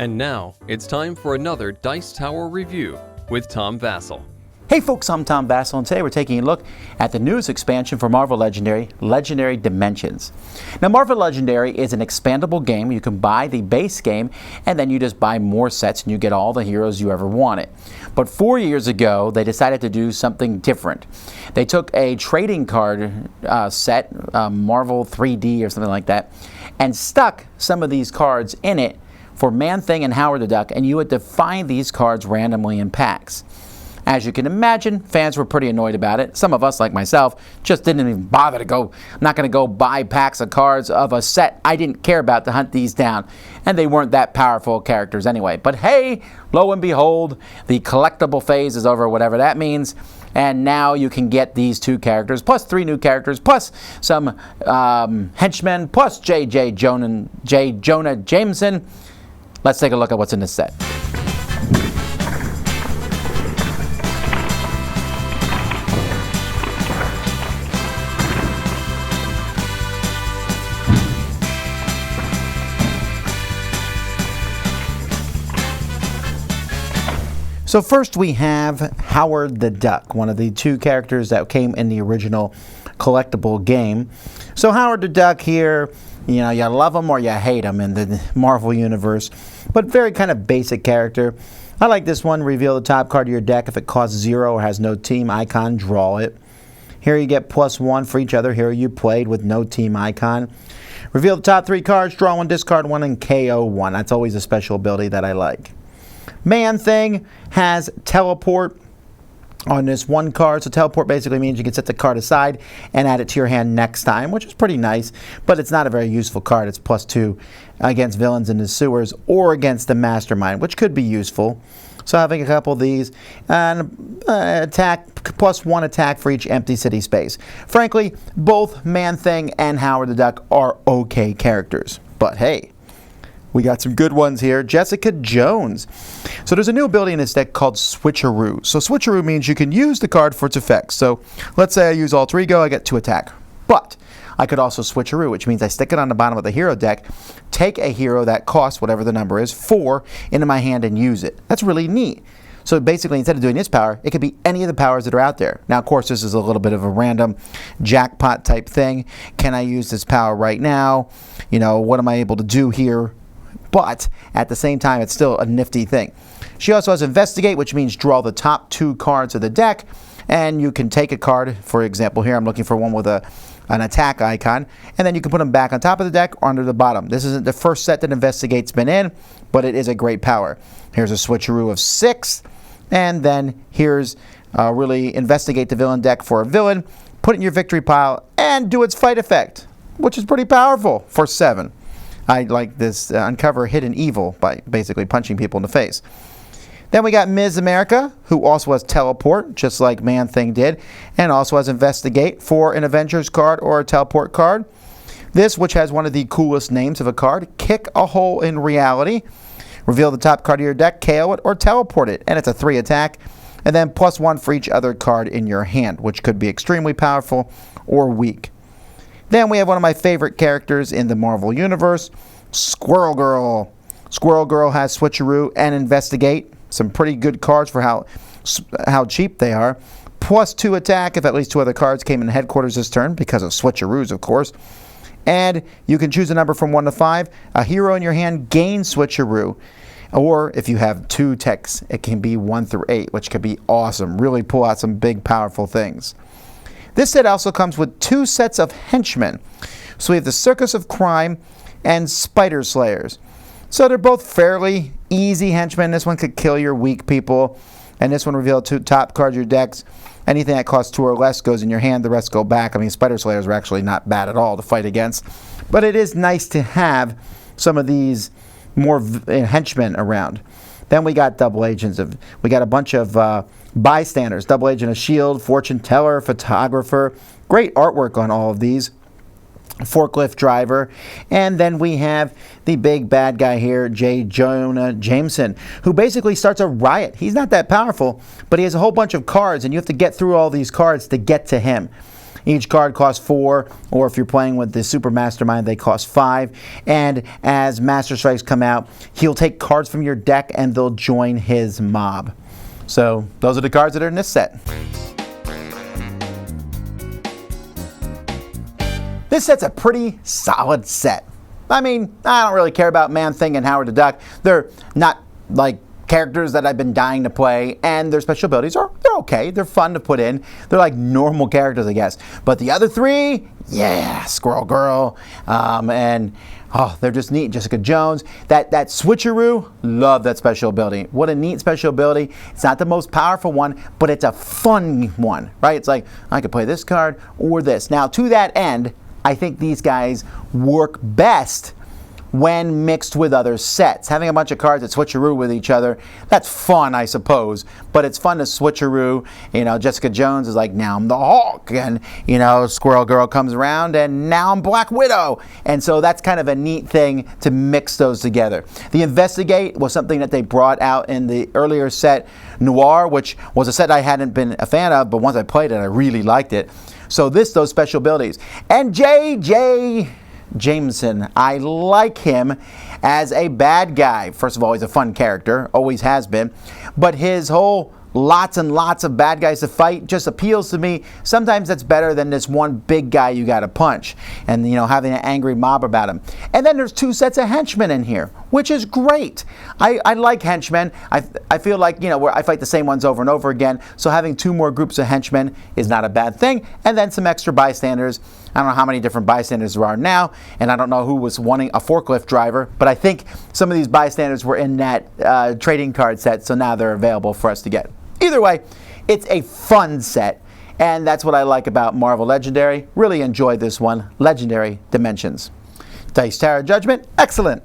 And now, it's time for another Dice Tower review with Tom Vasel. Hey folks, I'm Tom Vasel, and today we're taking a look at the newest expansion for Marvel Legendary, Legendary Dimensions. Now, Marvel Legendary is an expandable game. You can buy the base game, and then you just buy more sets, and you get all the heroes you ever wanted. But 4 years ago, they decided to do something different. They took a trading card set, Marvel 3D or something like that, and stuck some of these cards in it for Man-Thing and Howard the Duck, and you had to find these cards randomly in packs. As you can imagine, fans were pretty annoyed about it. Some of us, like myself, just didn't even bother to go. I'm not going to go buy packs of cards of a set I didn't care about to hunt these down. And they weren't that powerful characters anyway. But hey, lo and behold, the collectible phase is over, whatever that means. And now you can get these two characters, plus 3 new characters, plus some henchmen, plus J. Jonah Jameson. Let's take a look at what's in this set. So first we have Howard the Duck, one of the 2 characters that came in the original collectible game. So Howard the Duck here, you love him or you hate him in the Marvel Universe, but very kind of basic character. I like this one. Reveal the top card of your deck. If it costs 0 or has no team icon, draw it. Here you get +1 for each other hero you played with no team icon. Reveal the top 3 cards, draw 1, discard 1, and KO 1. That's always a special ability that I like. Man-Thing has teleport on this 1 card. So teleport basically means you can set the card aside and add it to your hand next time, which is pretty nice, but it's not a very useful card. It's +2 against villains in the sewers or against the mastermind, which could be useful. So having a couple of these, and attack, +1 attack for each empty city space. Frankly, both Man-Thing and Howard the Duck are okay characters, but hey, we got some good ones here. Jessica Jones. So there's a new ability in this deck called Switcheroo. So Switcheroo means you can use the card for its effects. So let's say I use Alter Ego, I get 2 attack. But I could also Switcheroo, which means I stick it on the bottom of the hero deck, take a hero that costs whatever the number is, 4, into my hand and use it. That's really neat. So basically, instead of doing this power, it could be any of the powers that are out there. Now, of course, this is a little bit of a random jackpot type thing. Can I use this power right now? What am I able to do here? But at the same time, it's still a nifty thing. She also has Investigate, which means draw the top 2 cards of the deck, and you can take a card. For example, here I'm looking for one with an attack icon, and then you can put them back on top of the deck or under the bottom. This isn't the first set that Investigate's been in, but it is a great power. Here's a Switcheroo of 6, and then here's really Investigate the villain deck for a villain, put it in your victory pile, and do its fight effect, which is pretty powerful for 7. I like this uncover hidden evil by basically punching people in the face. Then we got Ms. America, who also has teleport, just like Man-Thing did, and also has Investigate for an Avengers card or a teleport card. This, which has one of the coolest names of a card, Kick a Hole in Reality. Reveal the top card of your deck, KO it, or teleport it, and it's a 3 attack. And then +1 for each other card in your hand, which could be extremely powerful or weak. Then we have one of my favorite characters in the Marvel Universe, Squirrel Girl. Squirrel Girl has Switcheroo and Investigate. Some pretty good cards for how cheap they are. +2 attack if at least 2 other cards came in headquarters this turn, because of Switcheroos, of course. And you can choose a number from 1 to 5. A hero in your hand gains Switcheroo. Or if you have 2 techs, it can be 1 through 8, which could be awesome. Really pull out some big, powerful things. This set also comes with 2 sets of henchmen. So we have the Circus of Crime and Spider Slayers. So they're both fairly easy henchmen. This one could kill your weak people. And this one reveals 2 top cards of your decks. Anything that costs 2 or less goes in your hand. The rest go back. I mean, Spider Slayers are actually not bad at all to fight against. But it is nice to have some of these more henchmen around. Then we got double agents. We got a bunch of bystanders. Double agent of S.H.I.E.L.D., fortune teller, photographer. Great artwork on all of these. Forklift driver. And then we have the big bad guy here, J. Jonah Jameson, who basically starts a riot. He's not that powerful, but he has a whole bunch of cards, and you have to get through all these cards to get to him. Each card costs 4, or if you're playing with the Super Mastermind, they cost 5. And as Master Strikes come out, he'll take cards from your deck and they'll join his mob. So those are the cards that are in this set. This set's a pretty solid set. I mean, I don't really care about Man-Thing and Howard the Duck. They're not like characters that I've been dying to play, and their special abilities they're okay. They're fun to put in. They're like normal characters, I guess. But the other 3, yeah, Squirrel Girl, and they're just neat. Jessica Jones, that switcheroo, love that special ability. What a neat special ability. It's not the most powerful one, but it's a fun one, right? It's like, I could play this card or this. Now, to that end, I think these guys work best when mixed with other sets. Having a bunch of cards that switcheroo with each other, that's fun, I suppose, but it's fun to switcheroo. You know, Jessica Jones is like, now I'm the Hulk, and, you know, Squirrel Girl comes around, and now I'm Black Widow. And so that's kind of a neat thing to mix those together. The Investigate was something that they brought out in the earlier set, Noir, which was a set I hadn't been a fan of, but once I played it, I really liked it. So those special abilities. And J.J. Jameson, I like him as a bad guy. First of all, he's a fun character, always has been. But his whole lots and lots of bad guys to fight just appeals to me. Sometimes that's better than this one big guy you got to punch and, you know, having an angry mob about him. And then there's 2 sets of henchmen in here, which is great. I like henchmen. I feel like, you know, I fight the same ones over and over again, so having 2 more groups of henchmen is not a bad thing. And then some extra bystanders. I don't know how many different bystanders there are now, and I don't know who was wanting a forklift driver, but I think some of these bystanders were in that trading card set, so now they're available for us to get. Either way, it's a fun set, and that's what I like about Marvel Legendary. Really enjoyed this one, Legendary Dimensions. Dice Tower Judgment, excellent.